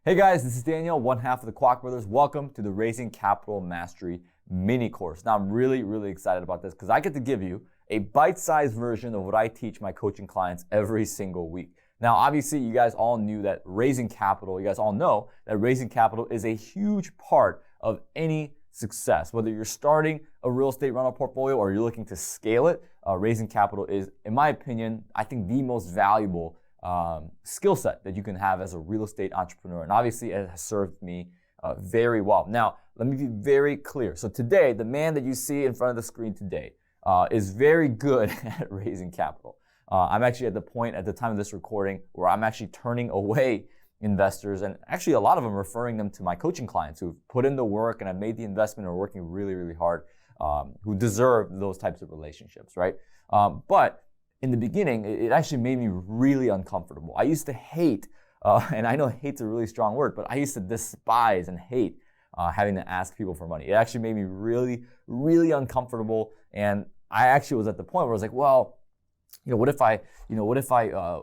Hey guys, this is Daniel, one half of the Kwok Brothers. Welcome to the Raising Capital Mastery mini course. Now I'm really excited about this because I get to give you a bite-sized version of what I teach my coaching clients every single week. Now obviously you guys all knew that raising capital, you guys all know that raising capital is a huge part of any success. Whether you're starting a real estate rental portfolio or you're looking to scale it, raising capital is, in my opinion, I think the most valuable skill set that you can have as a real estate entrepreneur. And obviously it has served me very well. Now, let me be very clear. So today, the man that you see in front of the screen today is very good at raising capital. I'm actually at the point at the time of this recording where I'm actually turning away investors, and actually a lot of them referring them to my coaching clients who've put in the work and have made the investment and are working really hard, who deserve those types of relationships, right? But in the beginning, it actually made me really uncomfortable. I used to hate, and I know hate's a really strong word, but I used to despise and hate having to ask people for money. It actually made me really uncomfortable, and I actually was at the point where I was like, well, what if I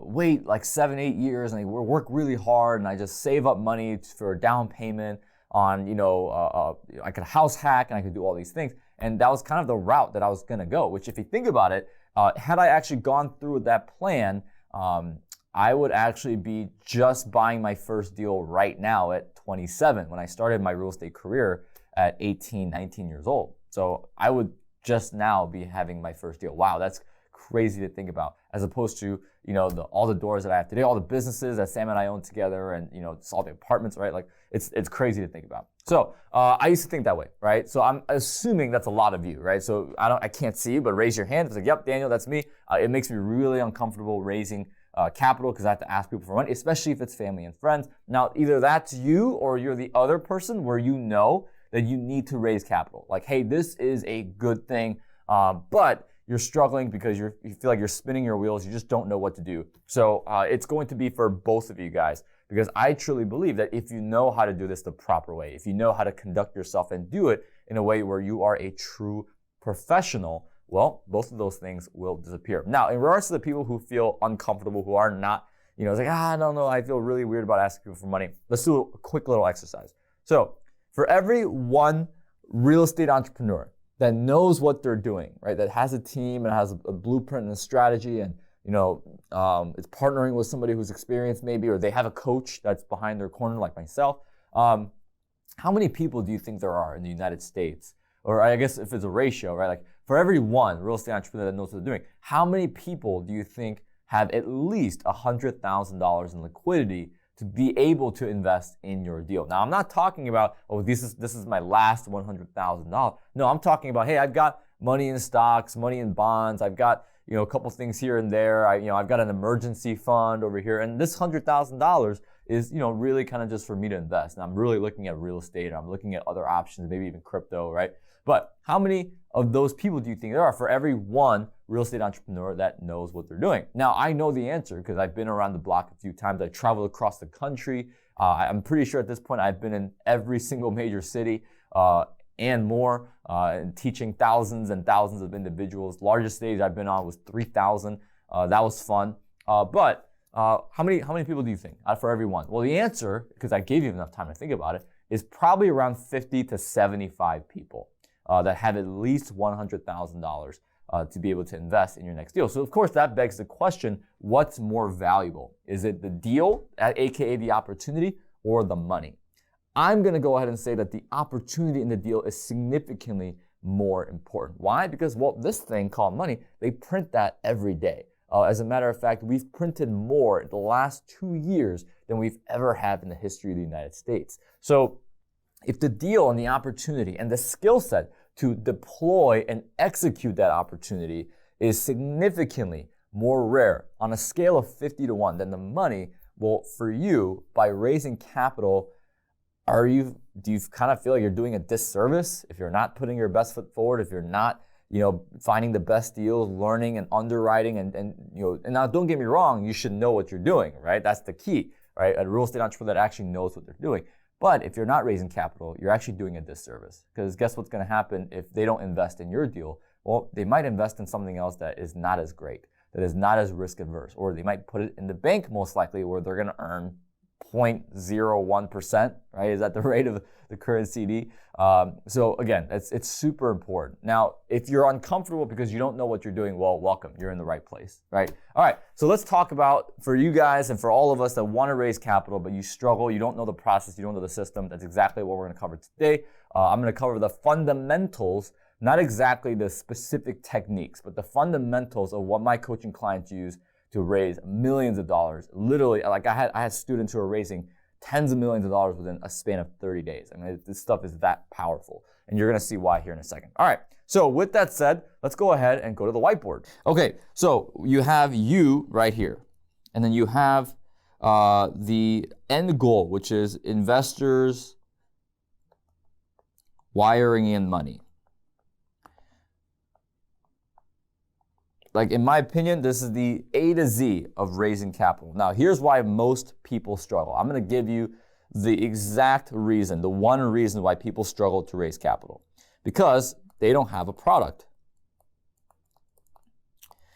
wait like 7-8 years and I work really hard and I just save up money for a down payment on, I could house hack and I could do all these things. And that was kind of the route that I was gonna go, which if you think about it, had I actually gone through with that plan, I would actually be just buying my first deal right now at 27 when I started my real estate career at 18, 19 years old. So I would just now be having my first deal. Wow, that's crazy to think about, as opposed to, all the doors that I have today, all the businesses that Sam and I own together, and, all the apartments, right? Like it's crazy to think about. So I used to think that way, right? So I'm assuming that's a lot of you, right? So I can't see you, but raise your hand. It's like, yep, Daniel, that's me. It makes me really uncomfortable raising capital because I have to ask people for money, especially if it's family and friends. Now, either that's you or you're the other person where you know that you need to raise capital. Like, hey, this is a good thing, but you're struggling because you feel like you're spinning your wheels. You just don't know what to do. So it's going to be for both of you guys, because I truly believe that if you know how to do this the proper way, if you know how to conduct yourself and do it in a way where you are a true professional, well, both of those things will disappear. Now, in regards to the people who feel uncomfortable, who are not, it's like, I don't know, I feel really weird about asking people for money. Let's do a quick little exercise. So for every one real estate entrepreneur that knows what they're doing, right? That has a team and has a blueprint and a strategy, and is partnering with somebody who's experienced maybe, or they have a coach that's behind their corner like myself. How many people do you think there are in the United States? Or I guess if it's a ratio, right? Like for every one real estate entrepreneur that knows what they're doing, how many people do you think have at least $100,000 in liquidity to be able to invest in your deal? Now, I'm not talking about, this is my last $100,000. No, I'm talking about, hey, I've got money in stocks, money in bonds. I've got, a couple things here and there. I've got an emergency fund over here. And this $100,000 is, really kind of just for me to invest. And I'm really looking at real estate, or I'm looking at other options, maybe even crypto, right? But how many of those people do you think there are for every one real estate entrepreneur that knows what they're doing? Now, I know the answer because I've been around the block a few times. I traveled across the country. I'm pretty sure at this point I've been in every single major city and more, and teaching thousands and thousands of individuals. Largest stage I've been on was 3,000. That was fun. But how many people do you think for every one? Well, the answer, because I gave you enough time to think about it, is probably around 50 to 75 people that have at least $100,000 to be able to invest in your next deal. So of course that begs the question, what's more valuable? Is it the deal, aka the opportunity, or the money? I'm gonna go ahead and say that the opportunity in the deal is significantly more important. Why? Because, this thing called money, they print that every day. As a matter of fact, we've printed more in the last 2 years than we've ever had in the history of the United States. So if the deal and the opportunity and the skill set to deploy and execute that opportunity is significantly more rare on a scale of 50 to 1 than the money, well, for you, by raising capital, do you kind of feel like you're doing a disservice if you're not putting your best foot forward, if you're not, finding the best deals, learning and underwriting, and now don't get me wrong, you should know what you're doing, right? That's the key, right? A real estate entrepreneur that actually knows what they're doing. But if you're not raising capital, you're actually doing a disservice, because guess what's going to happen if they don't invest in your deal? Well, they might invest in something else that is not as great, that is not as risk averse, or they might put it in the bank most likely, where they're going to earn 0.01%, right? Is that the rate of the current CD? So again, it's super important. Now, if you're uncomfortable because you don't know what you're doing, well, welcome. You're in the right place, right? All right, so let's talk about, for you guys and for all of us that want to raise capital, but you struggle, you don't know the process, you don't know the system, that's exactly what we're going to cover today. I'm going to cover the fundamentals, not exactly the specific techniques, but the fundamentals of what my coaching clients use to raise millions of dollars. Literally, like I had students who are raising tens of millions of dollars within a span of 30 days. I mean, this stuff is that powerful, and you're gonna see why here in a second. All right, so with that said, let's go ahead and go to the whiteboard. Okay, so you have you right here, and then you have the end goal, which is investors wiring in money. Like, in my opinion, this is the A to Z of raising capital. Now, here's why most people struggle. I'm going to give you the exact reason, the one reason why people struggle to raise capital. Because they don't have a product.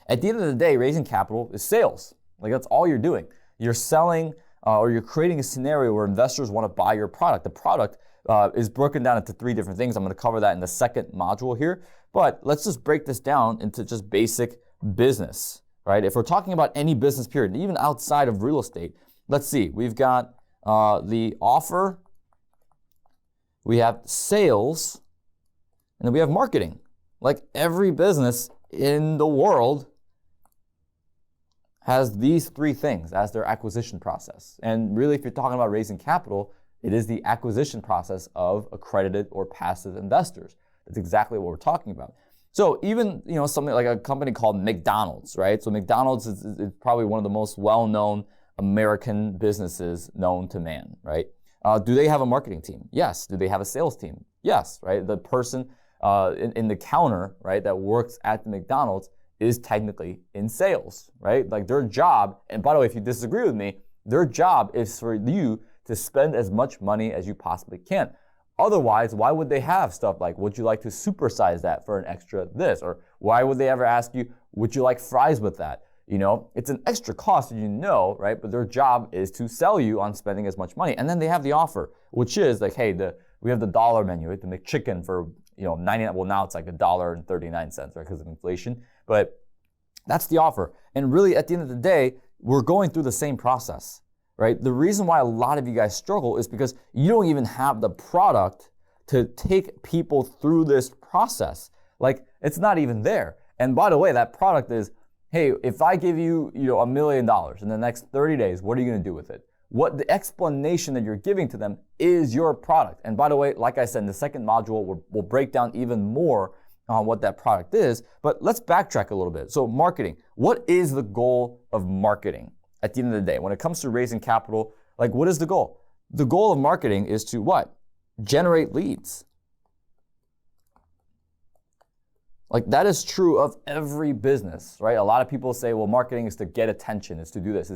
At the end of the day, raising capital is sales. Like, that's all you're doing. You're selling or you're creating a scenario where investors want to buy your product. The product is broken down into 3 different things. I'm going to cover that in the second module here. But let's just break this down into just basic business, right? If we're talking about any business period, even outside of real estate, let's see, we've got the offer, we have sales, and then we have marketing. Like, every business in the world has these 3 things as their acquisition process. And really, if you're talking about raising capital, it is the acquisition process of accredited or passive investors. That's exactly what we're talking about. So even, something like a company called McDonald's, right? So McDonald's is probably one of the most well-known American businesses known to man, right? Do they have a marketing team? Yes. Do they have a sales team? Yes, right? The person in the counter, right, that works at the McDonald's is technically in sales, right? Like, their job, and by the way, if you disagree with me, their job is for you to spend as much money as you possibly can. Otherwise, why would they have stuff like, would you like to supersize that for an extra this? Or why would they ever ask you, would you like fries with that? It's an extra cost, right? But their job is to sell you on spending as much money. And then they have the offer, which is like, hey, we have the dollar menu, right? The McChicken for, 99, well, now it's like $1.39, right? Because of inflation. But that's the offer. And really, at the end of the day, we're going through the same process. Right? The reason why a lot of you guys struggle is because you don't even have the product to take people through this process. Like, it's not even there. And by the way, that product is, hey, if I give you, $1 million in the next 30 days, what are you going to do with it? What the explanation that you're giving to them is your product. And by the way, like I said, in the second module, we'll break down even more on what that product is. But let's backtrack a little bit. So marketing, what is the goal of marketing? At the end of the day, when it comes to raising capital, like, what is the goal? The goal of marketing is to what? Generate leads. Like, that is true of every business, right? A lot of people say, well, marketing is to get attention, is to do this.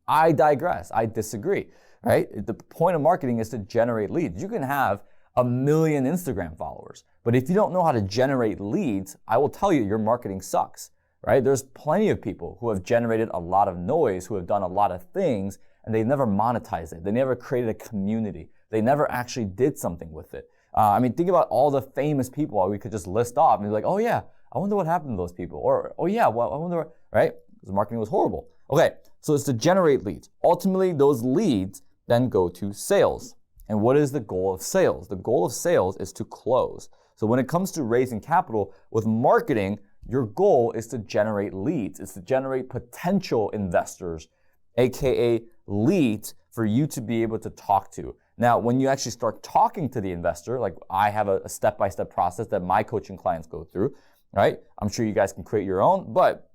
I digress. I disagree, right? The point of marketing is to generate leads. You can have 1 million Instagram followers, but if you don't know how to generate leads, I will tell you, your marketing sucks. Right? There's plenty of people who have generated a lot of noise, who have done a lot of things, and they never monetized it. They never created a community. They never actually did something with it. Think about all the famous people we could just list off and be like, oh yeah, I wonder what happened to those people. Or, oh yeah, well, I wonder, right? Because marketing was horrible. Okay, so it's to generate leads. Ultimately, those leads then go to sales. And what is the goal of sales? The goal of sales is to close. So when it comes to raising capital with marketing, your goal is to generate leads. It's to generate potential investors, aka leads, for you to be able to talk to. Now, when you actually start talking to the investor, like I have a step-by-step process that my coaching clients go through, right? I'm sure you guys can create your own, but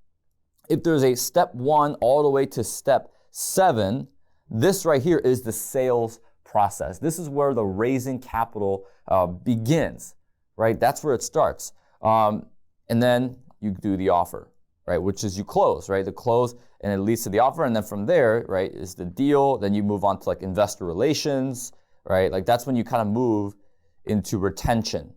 if there's a step 1 all the way to step 7, this right here is the sales process. This is where the raising capital begins, right? That's where it starts. And then you do the offer, right? Which is you close, right? The close, and it leads to the offer. And then from there, right, is the deal. Then you move on to like investor relations, right? Like, that's when you kind of move into retention,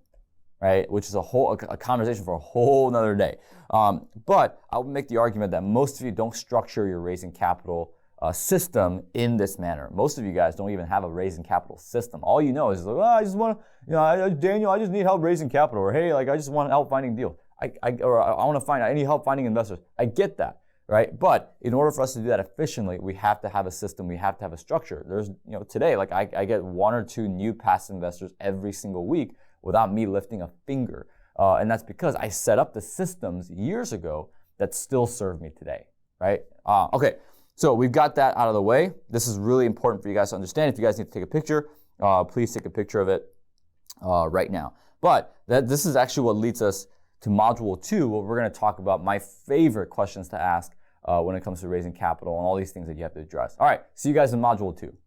right? Which is a conversation for a whole nother day. But I would make the argument that most of you don't structure your raising capital system in this manner. Most of you guys don't even have a raising capital system. All you know is, like, well, I just want to, Daniel, I just need help raising capital, or hey, like I just want help finding deals. I want to find, I need help finding investors. I get that, right? But in order for us to do that efficiently, we have to have a system. We have to have a structure. There's, today, like I get 1 or 2 new passive investors every single week without me lifting a finger. And that's because I set up the systems years ago that still serve me today, right? Okay, so we've got that out of the way. This is really important for you guys to understand. If you guys need to take a picture, please take a picture of it right now. But this is actually what leads us to module 2, where we're going to talk about my favorite questions to ask when it comes to raising capital and all these things that you have to address. All right, see you guys in module 2.